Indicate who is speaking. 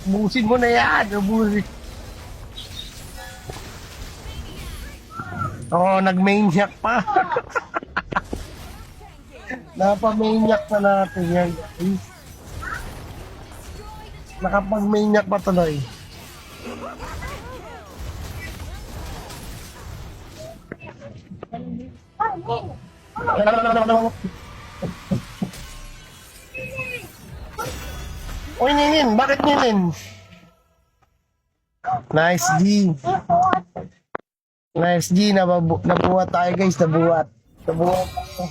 Speaker 1: Ubusin mo na yan. Ubusin. Oo, nag-maniac pa. Napamaniac pa natin yan, guys. Nakapag-maniac pa tuloy. Uy, Ninin! Bakit Ninin? Nice G. Nice G. Nabuhat tayo guys. Nabuhat. Nabuhat tayo.